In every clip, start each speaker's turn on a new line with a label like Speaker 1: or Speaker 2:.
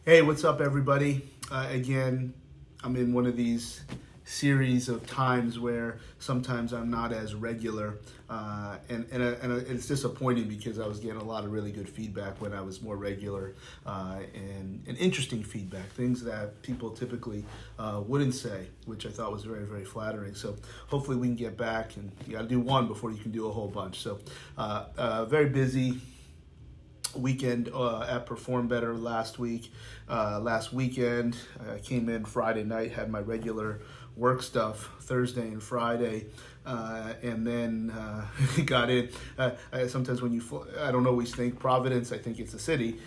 Speaker 1: Hey, what's up, everybody? Again, I'm in one of these series of times where sometimes I'm not as regular, and it's disappointing because I was getting a lot of really good feedback when I was more regular, and interesting feedback, things that people typically wouldn't say, which I thought was very, very flattering. So hopefully we can get back, and you got to do one before you can do a whole bunch. So very busy weekend at Perform Better last week. Last weekend, I came in Friday night, had my regular work stuff Thursday and Friday, and then got in. Sometimes when I don't always think Providence, I think it's a city.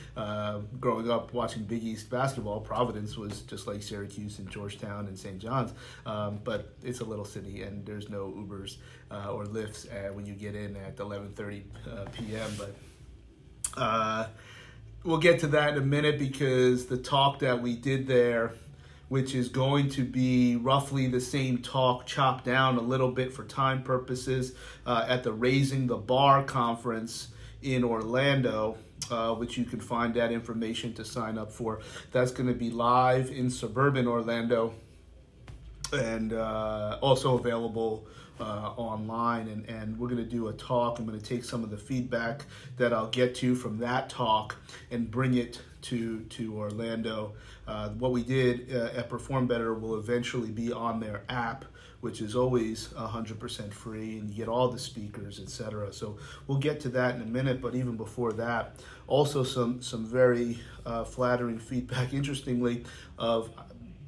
Speaker 1: Growing up watching Big East basketball, Providence was just like Syracuse and Georgetown and St. John's, but it's a little city and there's no Ubers or Lyfts when you get in at 11:30 p.m. But we'll get to that in a minute, because the talk that we did there, which is going to be roughly the same talk chopped down a little bit for time purposes at the Raising the Bar conference in Orlando, which you can find that information to sign up for. That's going to be live in suburban Orlando and also available online, and we're going to do a talk. I'm going to take some of the feedback that I'll get to from that talk and bring it to Orlando. What we did at Perform Better will eventually be on their app, which is always 100% free, and you get all the speakers, etc. So we'll get to that in a minute, but even before that, also some very flattering feedback, interestingly, of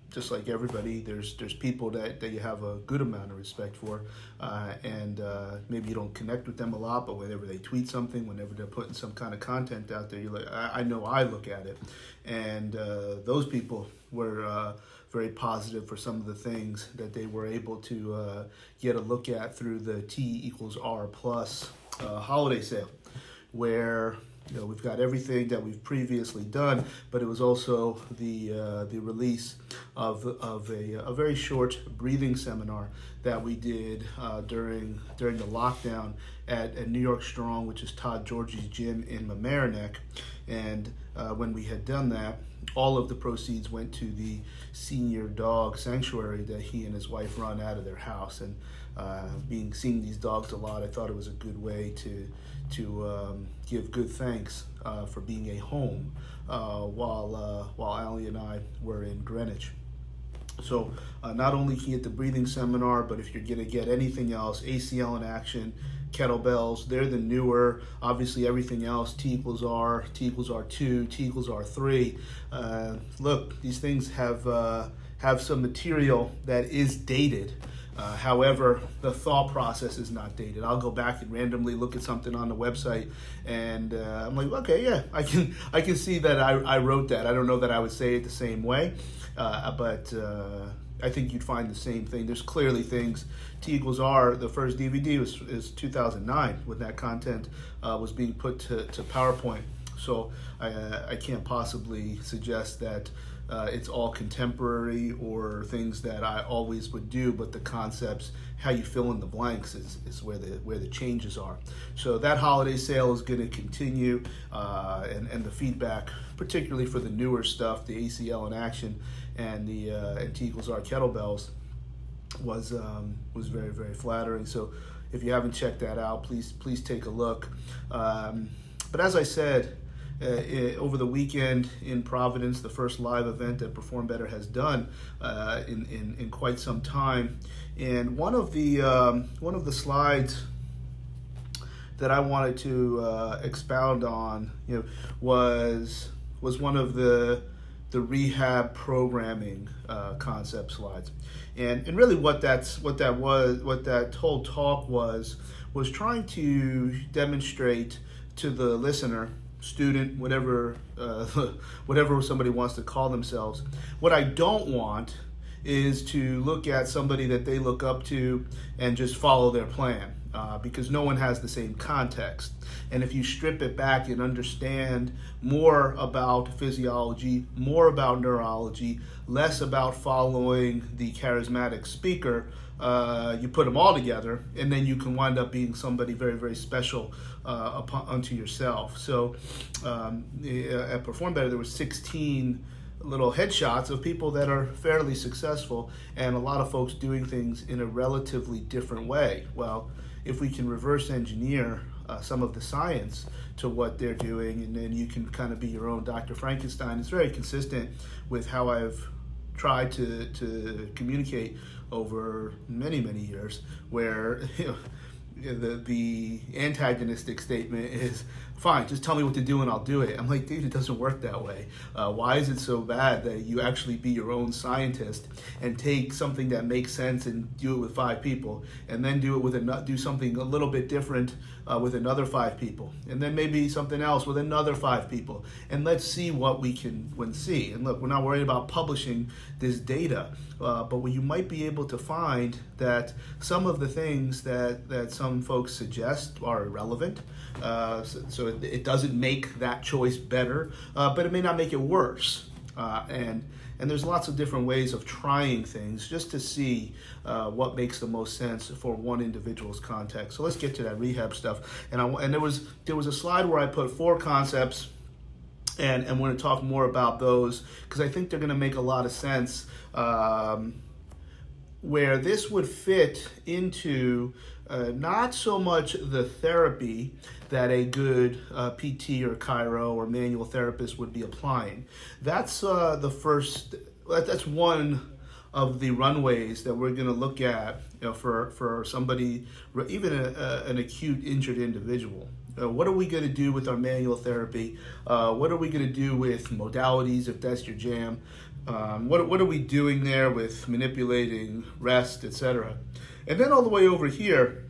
Speaker 1: just like everybody, there's people that you have a good amount of respect for, and maybe you don't connect with them a lot, but whenever they tweet something, whenever they're putting some kind of content out there, you're like, I know I look at it, and those people were very positive for some of the things that they were able to get a look at through the T=R+ holiday sale, where we've got everything that we've previously done, but it was also the release of a very short breathing seminar that we did during the lockdown at New York Strong, which is Todd George's gym in Mamaroneck. And when we had done that, all of the proceeds went to the senior dog sanctuary that he and his wife run out of their house. And seeing these dogs a lot, I thought it was a good way to give good thanks for being a home while Allie and I were in Greenwich. So not only can you get the breathing seminar, but if you're going to get anything else, ACL in action, kettlebells, they're the newer. Obviously everything else, T=R, T=R2, T=R3. Look, these things have some material that is dated. However, the thought process is not dated. I'll go back and randomly look at something on the website, and I'm like, okay, yeah, I can see that I wrote that. I don't know that I would say it the same way, but I think you'd find the same thing. There's clearly things. T=R, the first DVD is 2009 when that content was being put to PowerPoint. So I can't possibly suggest that it's all contemporary or things that I always would do, but the concepts, how you fill in the blanks is where the changes are. So that holiday sale is going to continue, and the feedback, particularly for the newer stuff, the ACL in action and the T=R kettlebells, was very, very flattering. So if you haven't checked that out, please take a look. But as I said, over the weekend in Providence, the first live event that Perform Better has done in quite some time, and one of the slides that I wanted to expound on, was one of the rehab programming concept slides, and really what that whole talk was trying to demonstrate to the listener, student, whatever somebody wants to call themselves. What I don't want is to look at somebody that they look up to and just follow their plan, because no one has the same context. And if you strip it back and understand more about physiology, more about neurology, less about following the charismatic speaker, you put them all together, and then you can wind up being somebody very, very special unto yourself. So at Perform Better, there were 16 little headshots of people that are fairly successful and a lot of folks doing things in a relatively different way. Well, if we can reverse engineer some of the science to what they're doing, and then you can kind of be your own Dr. Frankenstein. It's very consistent with how I've tried to communicate over many, many years, where the antagonistic statement is, fine, just tell me what to do and I'll do it. I'm like, dude, it doesn't work that way. Why is it so bad that you actually be your own scientist and take something that makes sense and do it with 5 people, and then do something a little bit different with another 5 people, and then maybe something else with another 5 people, and let's see what we can see. And look, we're not worried about publishing this data, but what you might be able to find that some of the things that some folks suggest are irrelevant. So it doesn't make that choice better, but it may not make it worse. And there's lots of different ways of trying things just to see what makes the most sense for one individual's context. So let's get to that rehab stuff. And there was a slide where I put 4 concepts, and we're going to talk more about those because I think they're going to make a lot of sense. Where this would fit into not so much the therapy that a good PT or chiro or manual therapist would be applying. That's that's one of the runways that we're going to look at, for somebody, even an acute injured individual. What are we going to do with our manual therapy? What are we going to do with modalities if that's your jam? What are we doing there with manipulating rest, etc.? And then all the way over here,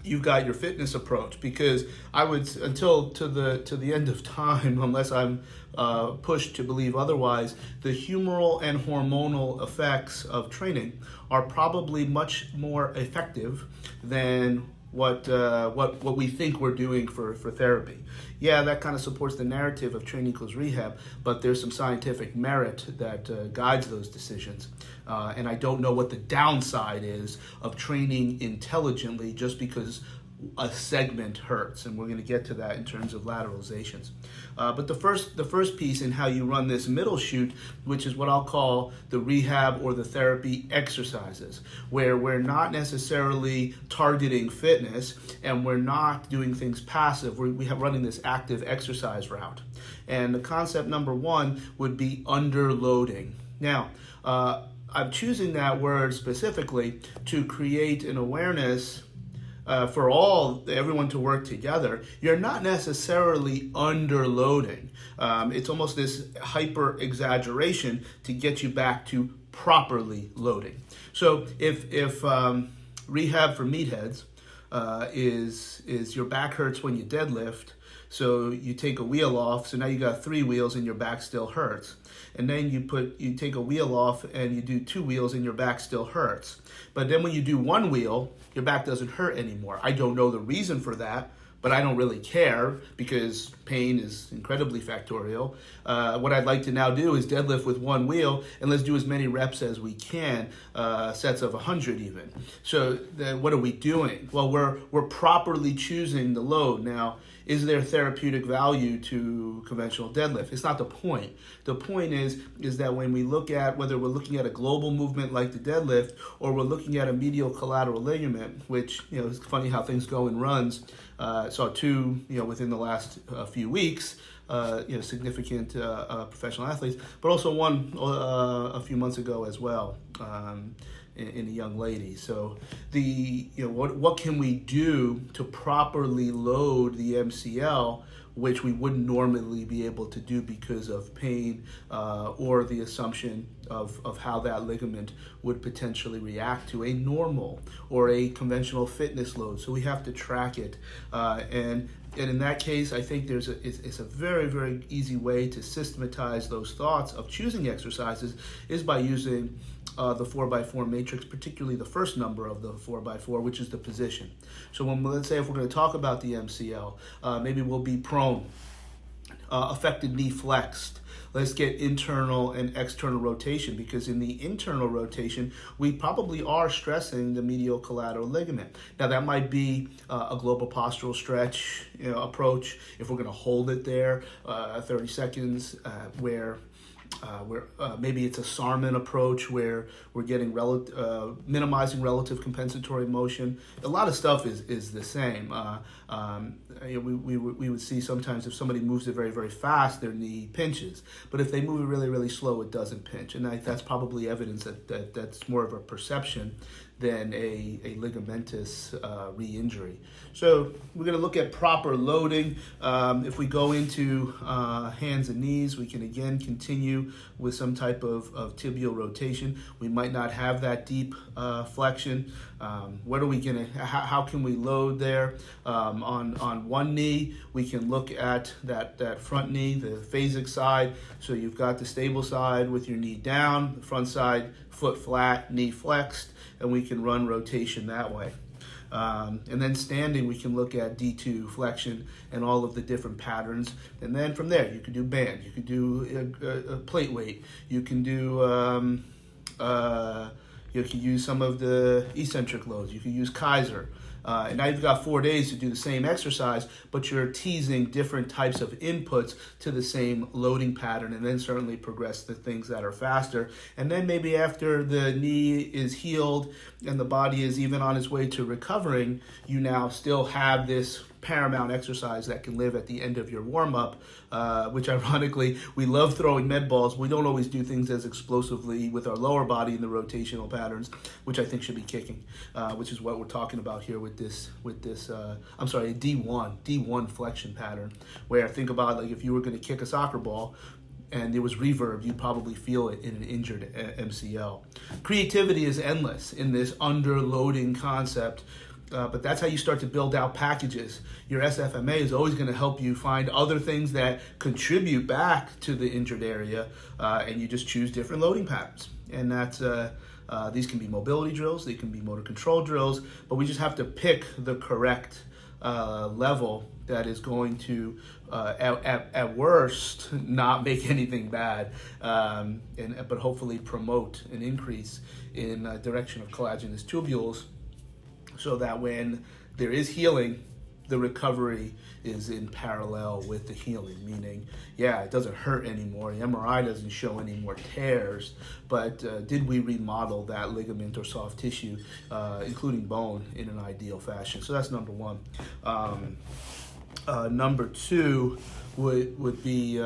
Speaker 1: you've got your fitness approach, because I would, until to the end of time, unless I'm pushed to believe otherwise, the humoral and hormonal effects of training are probably much more effective than what we think we're doing for therapy. Yeah, that kind of supports the narrative of training equals rehab, but there's some scientific merit that guides those decisions. And I don't know what the downside is of training intelligently just because a segment hurts, and we're going to get to that in terms of lateralizations. But the first piece in how you run this middle chute, which is what I'll call the rehab or the therapy exercises, where we're not necessarily targeting fitness and we're not doing things passive. We have running this active exercise route. And the concept number 1 would be underloading. Now, I'm choosing that word specifically to create an awareness for everyone to work together. You're not necessarily underloading. It's almost this hyper exaggeration to get you back to properly loading. So if rehab for meatheads is your back hurts when you deadlift, so you take a wheel off, so now you got 3 wheels and your back still hurts. And then you take a wheel off and you do 2 wheels and your back still hurts. But then when you do 1 wheel, your back doesn't hurt anymore. I don't know the reason for that, but I don't really care because pain is incredibly factorial. What I'd like to now do is deadlift with 1 wheel, and let's do as many reps as we can, sets of 100 even. So then what are we doing? Well, we're properly choosing the load. Now, is there therapeutic value to conventional deadlift? It's not the point. The point is that when we look at, whether we're looking at a global movement like the deadlift, or we're looking at a medial collateral ligament, which, it's funny how things go in runs. Saw 2, within the last few weeks, significant professional athletes, but also one a few months ago as well. In a young lady. So what can we do to properly load the MCL, which we wouldn't normally be able to do because of pain or the assumption of how that ligament would potentially react to a normal or a conventional fitness load. So we have to track it. And in that case, I think it's a very, very easy way to systematize those thoughts of choosing exercises is by using the 4x4 matrix, particularly the first number of the 4x4, which is the position. So let's say if we're going to talk about the MCL, maybe we'll be prone, affected knee flexed. Let's get internal and external rotation, because in the internal rotation, we probably are stressing the medial collateral ligament. Now, that might be a global postural stretch approach if we're going to hold it there 30 seconds, where Maybe it's a Sarman approach where we're getting minimizing relative compensatory motion. A lot of stuff is the same. We would see sometimes if somebody moves it very, very fast, their knee pinches. But if they move it really, really slow, it doesn't pinch. And that's probably evidence that's more of a perception than a ligamentous re-injury. So we're going to look at proper loading. If we go into hands and knees, we can again continue with some type of tibial rotation. We might not have that deep flexion. How can we load there? On one knee, we can look at that front knee, the phasic side. So you've got the stable side with your knee down, the front side, foot flat, knee flexed, and we can run rotation that way. And then standing, we can look at D2 flexion and all of the different patterns. And then from there, you could do band, you could do a plate weight, you can do you can use some of the eccentric loads, you can use Kaiser. And now you've got 4 days to do the same exercise, but you're teasing different types of inputs to the same loading pattern, and then certainly progress to things that are faster. And then maybe after the knee is healed and the body is even on its way to recovering, you now still have this paramount exercise that can live at the end of your warm-up, which ironically, we love throwing med balls. We don't always do things as explosively with our lower body in the rotational patterns, which I think should be kicking, which is what we're talking about here with this a D1 flexion pattern, where think about like if you were going to kick a soccer ball, and there was reverb, you'd probably feel it in an injured MCL. Creativity is endless in this underloading concept, but that's how you start to build out packages. Your SFMA is always going to help you find other things that contribute back to the injured area, and you just choose different loading patterns. And that's these can be mobility drills, they can be motor control drills, but we just have to pick the correct level that is going to, at worst, not make anything bad, but hopefully promote an increase in direction of collagenous tubules, so that when there is healing, the recovery is in parallel with the healing, meaning, it doesn't hurt anymore, the MRI doesn't show any more tears, but did we remodel that ligament or soft tissue, including bone, in an ideal fashion? So that's number one. Number two would be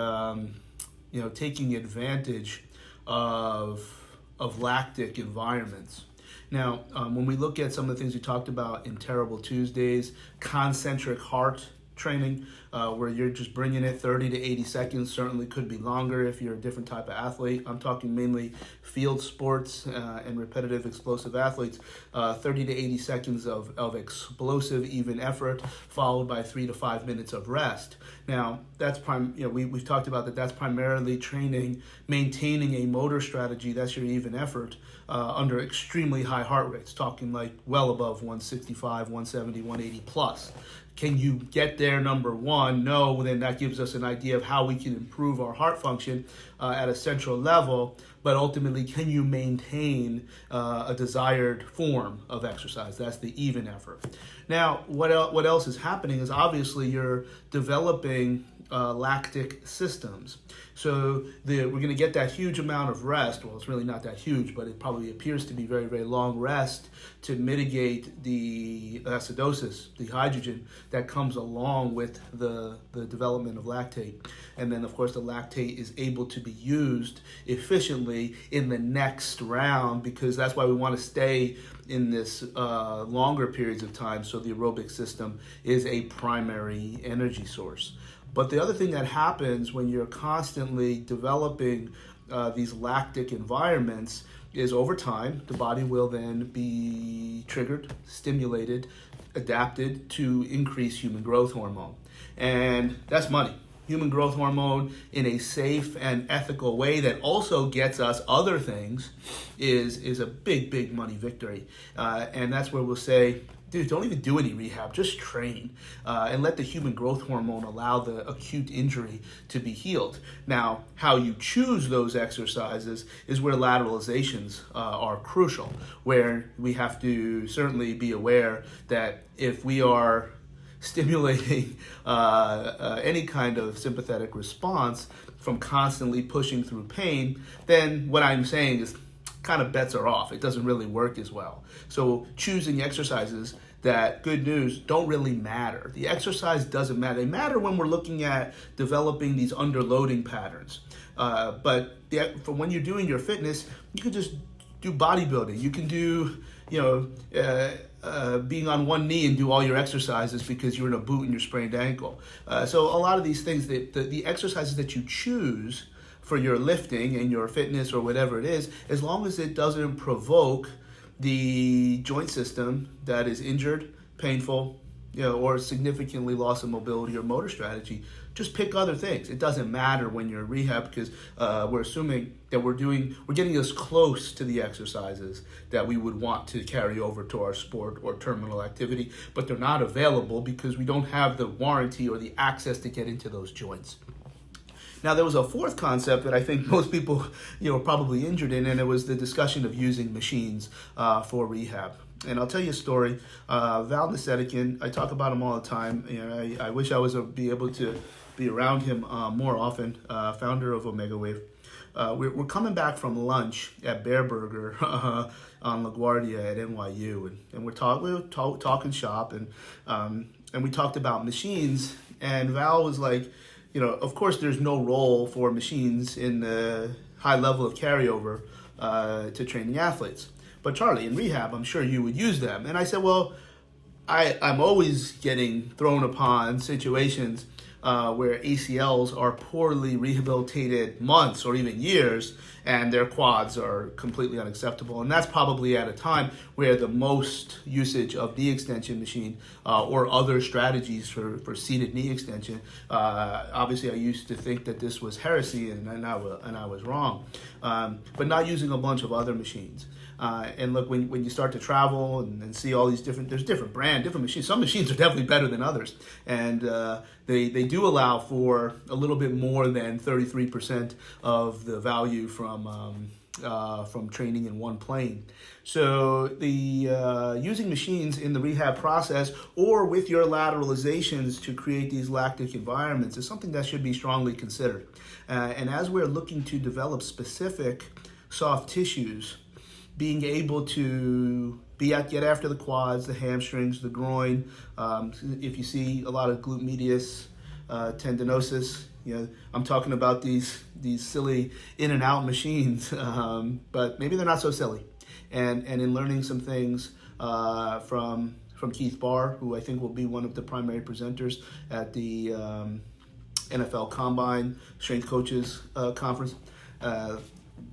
Speaker 1: taking advantage of lactic environments. Now, when we look at some of the things we talked about in Terrible Tuesdays, concentric heart training, where you're just bringing it 30 to 80 seconds, certainly could be longer if you're a different type of athlete. I'm talking mainly field sports and repetitive explosive athletes, 30 to 80 seconds of explosive even effort, followed by 3 to 5 minutes of rest. Now, that's we've talked about that's primarily maintaining a motor strategy. That's your even effort under extremely high heart rates, talking like well above 165, 170, 180 plus. Can you get there, number one? No, then that gives us an idea of how we can improve our heart function at a central level, but ultimately, can you maintain a desired form of exercise? That's the even effort. Now, what else is happening is obviously you're developing lactic systems. So we're going to get that huge amount of rest. Well, it's really not that huge, but it probably appears to be very, very long rest to mitigate the acidosis, the hydrogen that comes along with the development of lactate. And then, of course, the lactate is able to be used efficiently in the next round, because that's why we want to stay in this longer periods of time, so the aerobic system is a primary energy source. But the other thing that happens when you're constantly developing these lactic environments is over time, the body will then be triggered, stimulated, adapted to increase human growth hormone. And that's money. Human growth hormone in a safe and ethical way that also gets us other things is a big, big money victory. And that's where we'll say, dude, don't even do any rehab, just train and let the human growth hormone allow the acute injury to be healed. Now, how you choose those exercises is where lateralizations are crucial, where we have to certainly be aware that if we are stimulating any kind of sympathetic response from constantly pushing through pain, then what I'm saying is kind of bets are off. It doesn't really work as well. So choosing exercises that, good news, don't really matter. The exercise doesn't matter. They matter when we're looking at developing these underloading patterns. But for when you're doing your fitness, you can just do bodybuilding. You can do, being on one knee and do all your exercises because you're in a boot and you're sprained ankle. So a lot of these things, the exercises that you choose for your lifting and your fitness or whatever it is, as long as it doesn't provoke the joint system that is injured, painful, or significantly loss of mobility or motor strategy, just pick other things. It doesn't matter when you're in rehab because we're assuming that we're getting as close to the exercises that we would want to carry over to our sport or terminal activity, but they're not available because we don't have the warranty or the access to get into those joints. Now, there was a fourth concept that I think most people, are probably injured in, and it was the discussion of using machines for rehab. And I'll tell you a story. Val Nasetikin, I talk about him all the time. I wish I was be able to be around him more often. Founder of Omega Wave. We're coming back from lunch at Bear Burger on LaGuardia at NYU, and we're talking shop, and we talked about machines. And Val was like, of course, there's no role for machines in the high level of carryover to training athletes. But Charlie, in rehab, I'm sure you would use them. And I said, well, I'm always getting thrown upon situations where ACLs are poorly rehabilitated months or even years, and their quads are completely unacceptable. And that's probably at a time where the most usage of knee extension machine or other strategies for seated knee extension. Obviously, I used to think that this was heresy, and I was wrong. But not using a bunch of other machines. And look, when you start to travel and see all these there's different machines. Some machines are definitely better than others. And they do allow for a little bit more than 33% of the value from training in one plane. So the using machines in the rehab process or with your lateralizations to create these lactic environments is something that should be strongly considered. And as we're looking to develop specific soft tissues, being able to get after the quads, the hamstrings, the groin. If you see a lot of glute medius tendinosis, I'm talking about these silly in and out machines, but maybe they're not so silly. And in learning some things from Keith Barr, who I think will be one of the primary presenters at the NFL Combine Strength Coaches Conference.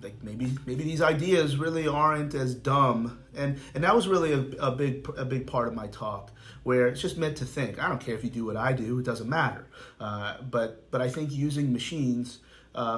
Speaker 1: Like maybe these ideas really aren't as dumb, and that was really a big part of my talk, where it's just meant to think. I don't care if you do what I do; it doesn't matter. But I think using machines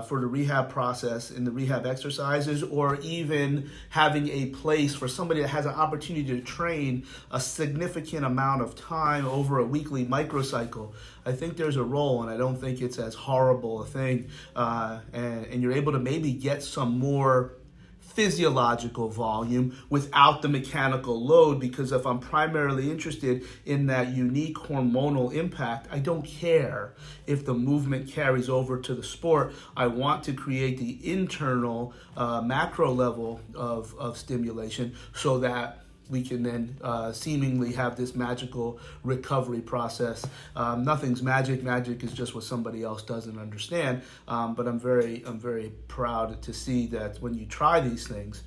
Speaker 1: for the rehab process in the rehab exercises, or even having a place for somebody that has an opportunity to train a significant amount of time over a weekly microcycle, I think there's a role, and I don't think it's as horrible a thing. And you're able to maybe get some more physiological volume without the mechanical load, because if I'm primarily interested in that unique hormonal impact, I don't care if the movement carries over to the sport. I want to create the internal macro level of stimulation so that we can then seemingly have this magical recovery process. Nothing's magic. Magic is just what somebody else doesn't understand. But I'm very proud to see that when you try these things,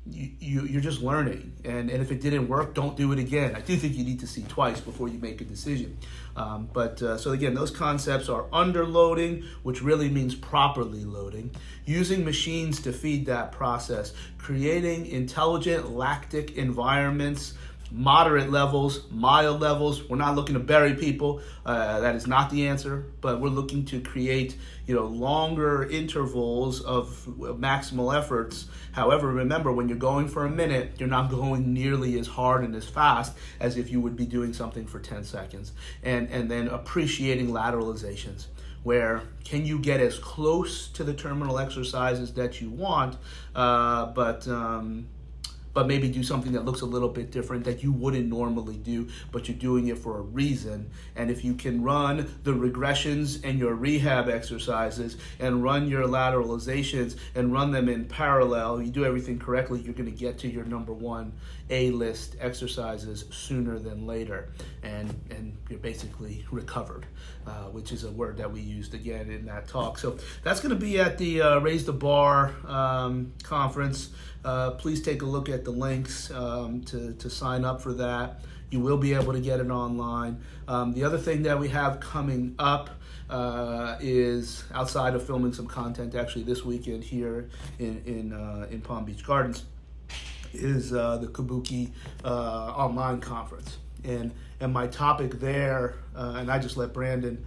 Speaker 1: you're just learning. And if it didn't work, don't do it again. I do think you need to see twice before you make a decision. So again, those concepts are underloading, which really means properly loading, using machines to feed that process, creating intelligent lactic environments, moderate levels, mild levels. We're not looking to bury people. That is not the answer, but we're looking to create, longer intervals of maximal efforts. However, remember, when you're going for a minute, you're not going nearly as hard and as fast as if you would be doing something for 10 seconds. And then appreciating lateralizations, where can you get as close to the terminal exercises that you want, but but maybe do something that looks a little bit different that you wouldn't normally do, but you're doing it for a reason. And if you can run the regressions and your rehab exercises and run your lateralizations and run them in parallel, you do everything correctly, you're going to get to your number one A-list exercises sooner than later, and you're basically recovered, which is a word that we used again in that talk. So that's going to be at the Raise the Bar conference. Please take a look at the links to sign up for that. You will be able to get it online. The other thing that we have coming up is, outside of filming some content actually this weekend here in Palm Beach Gardens, is the Kabuki online conference. And my topic there, and I just let Brandon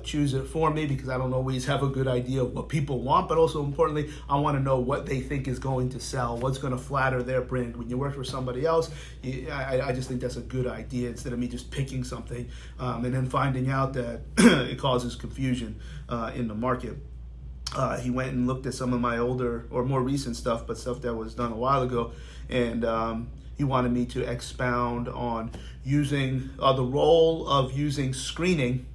Speaker 1: choose it for me because I don't always have a good idea of what people want, but also importantly, I want to know what they think is going to sell, what's going to flatter their brand. When you work for somebody else, I just think that's a good idea instead of me just picking something and then finding out that it causes confusion in the market. He went and looked at some of my older or more recent stuff, but stuff that was done a while ago, and he wanted me to expound on using the role of using screening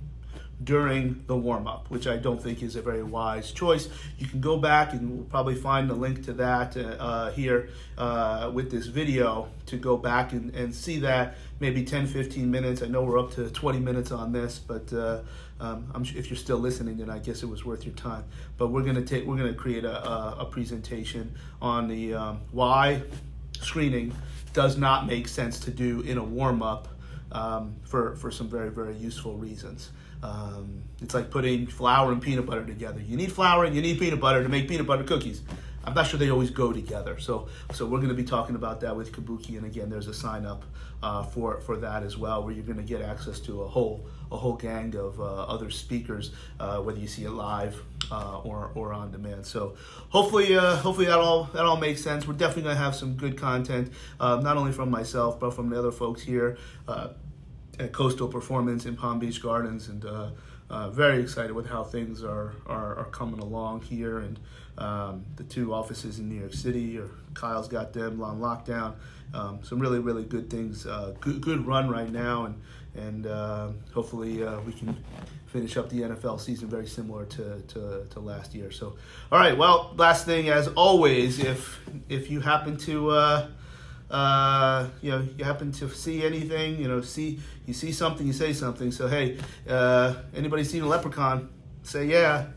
Speaker 1: during the warm-up, which I don't think is a very wise choice. You can go back and we'll probably find a link to that here with this video to go back and see that, maybe 10-15 minutes. I know we're up to 20 minutes on this, but if you're still listening, then I guess it was worth your time. But we're gonna create a presentation on the why screening does not make sense to do in a warm-up for some very, very useful reasons. It's like putting flour and peanut butter together. You need flour and you need peanut butter to make peanut butter cookies. I'm not sure they always go together. So we're going to be talking about that with Kabuki, and again, there's a sign up for that as well, where you're going to get access to a whole gang of other speakers, whether you see it live or on demand. So hopefully that all makes sense. We're definitely going to have some good content, not only from myself but from the other folks here at Coastal Performance in Palm Beach Gardens, and very excited with how things are coming along here, and the two offices in New York City, Kyle's got them on lockdown. Some really, really good things, good run right now, and hopefully we can finish up the NFL season very similar to last year. So, all right, well, last thing, as always, if you happen to you happen to see anything, you see something, you say something. So hey, anybody seen a leprechaun? Say yeah.